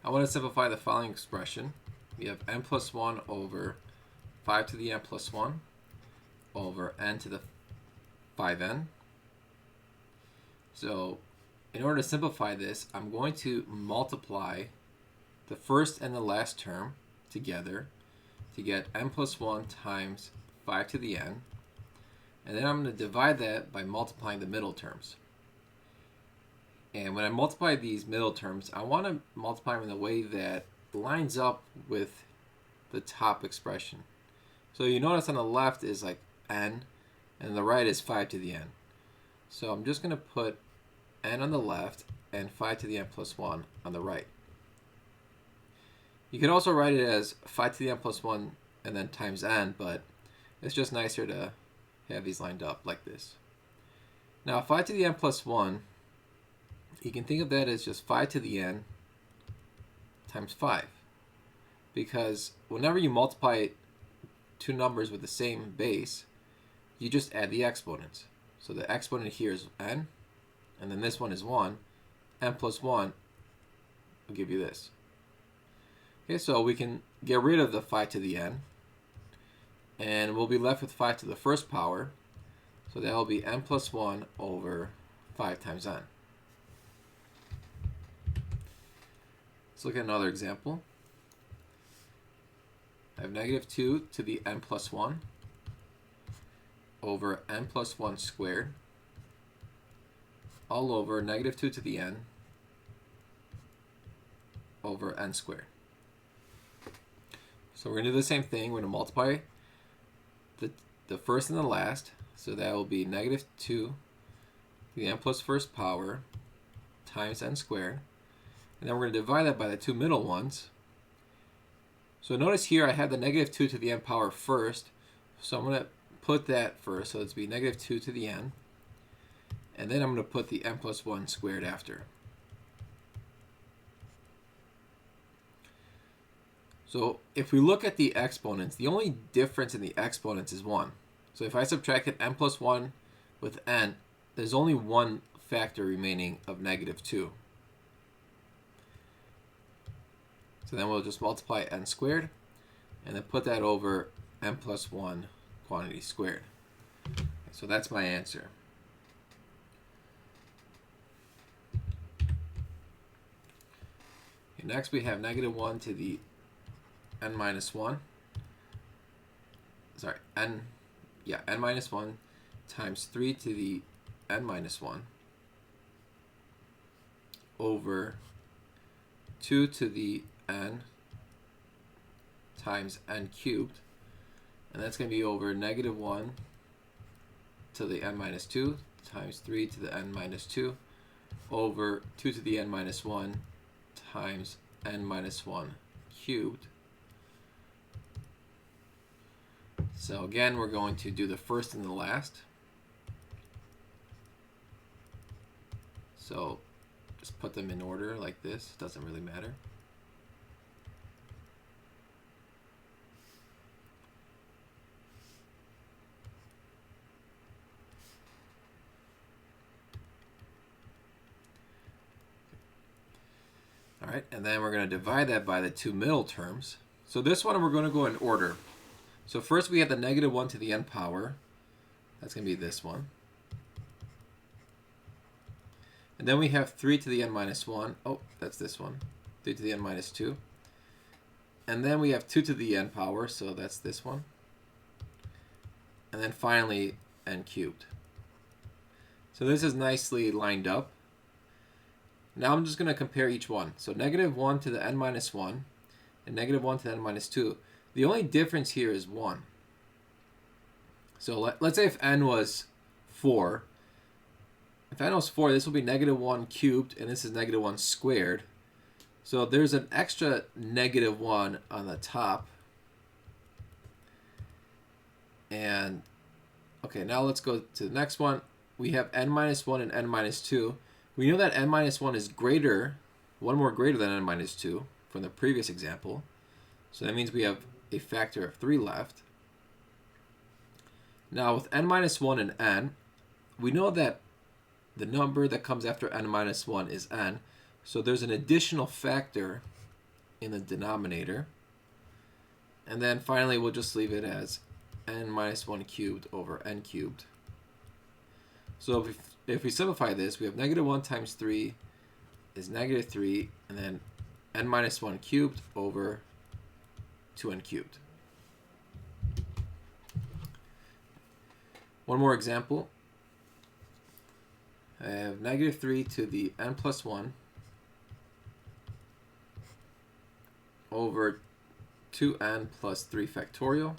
I want to simplify the following expression. We have n plus 1 over 5 to the n plus 1 over n to the 5n. So in order to simplify this, I'm going to multiply the first and the last term together to get n plus 1 times 5 to the n. And then I'm going to divide that by multiplying the middle terms. And when I multiply these middle terms, I want to multiply them in a way that lines up with the top expression. So you notice on the left is like n, and the right is 5 to the n. So I'm just going to put n on the left and 5 to the n plus 1 on the right. You can also write it as 5 to the n plus 1 and then times n, but it's just nicer to have these lined up like this. Now 5 to the n plus 1, you can think of that as just 5 to the n times 5. Because whenever you multiply two numbers with the same base, you just add the exponents. So the exponent here is n, and then this one is 1. N plus 1 will give you this. Okay, so we can get rid of the 5 to the n, and we'll be left with 5 to the first power. So that will be n plus 1 over 5 times n. Let's look at another example. I have negative 2 to the n plus 1 over n plus 1 squared all over negative 2 to the n over n squared. So we're going to do the same thing. We're going to multiply the first and the last. So that will be negative 2 to the n plus first power times n squared. And then we're going to divide that by the two middle ones. So notice here I have the negative 2 to the n power first. So I'm going to put that first. So it's be negative 2 to the n. And then I'm going to put the n plus 1 squared after. So if we look at the exponents, the only difference in the exponents is 1. So if I subtracted n plus 1 with n, there's only one factor remaining of negative 2. So then we'll just multiply n squared and then put that over n plus 1 quantity squared. So that's my answer. Okay, next we have negative 1 to the n minus 1. Sorry, n minus 1 times 3 to the n minus 1 over 2 to the n times n cubed, and that's going to be over negative 1 to the n minus 2 times 3 to the n minus 2 over 2 to the n minus 1 times n minus 1 cubed. So again, we're going to do the first and the last. So just put them in order like this. Doesn't really matter. All right, and then we're going to divide that by the two middle terms. So this one we're going to go in order. So first we have the negative 1 to the n power. That's going to be this one. And then we have 3 to the n minus 1. Oh, that's this one. 3 to the n minus 2. And then we have 2 to the n power, so that's this one. And then finally, n cubed. So this is nicely lined up. Now I'm just going to compare each one. So negative 1 to the n minus 1 and negative 1 to the n minus 2. The only difference here is 1. So let's say if n was 4. If n was 4, this will be negative 1 cubed, and this is negative 1 squared. So there's an extra negative 1 on the top. And, okay, now let's go to the next one. We have n minus 1 and n minus 2. We know that n minus 1 is greater, one more greater than n minus 2 from the previous example. So that means we have a factor of 3 left. Now with n minus 1 and n, we know that the number that comes after n minus 1 is n. So there's an additional factor in the denominator. And then finally, we'll just leave it as n minus 1 cubed over n cubed. So if we simplify this, we have negative 1 times 3 is negative 3, and then n minus 1 cubed over 2n cubed. One more example. I have negative 3 to the n plus 1 over 2n plus 3 factorial.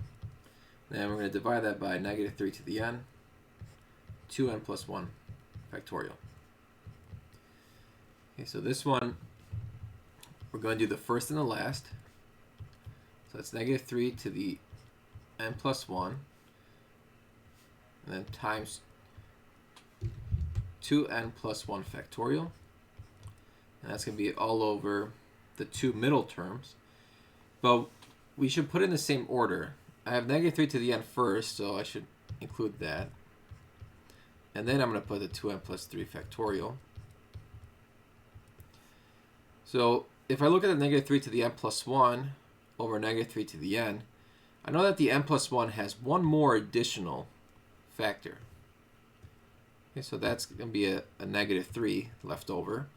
Then we're going to divide that by negative 3 to the n, 2n plus 1 factorial. Okay, so this one, we're going to do the first and the last. So that's negative 3 to the n plus 1, and then times 2n plus 1 factorial. And that's going to be all over the two middle terms. But we should put in the same order. I have negative 3 to the n first, so I should include that. And then I'm going to put the 2n plus 3 factorial. So if I look at the negative 3 to the n plus 1 over negative 3 to the n, I know that the n plus 1 has one more additional factor. Okay, so that's going to be a negative 3 left over.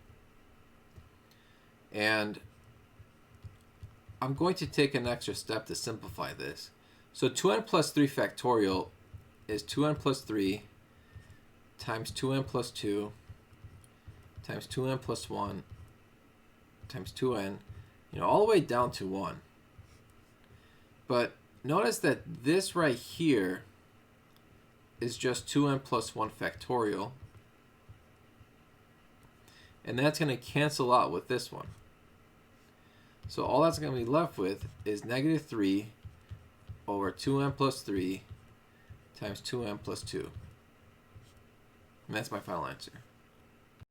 And I'm going to take an extra step to simplify this. So 2n plus 3 factorial is 2n plus 3 times 2n plus 2 times 2n plus 1 times 2n, all the way down to 1. But notice that this right here is just 2n plus 1 factorial. And that's going to cancel out with this one. So all that's going to be left with is negative 3 over 2n plus 3 times 2n plus 2. And that's my final answer.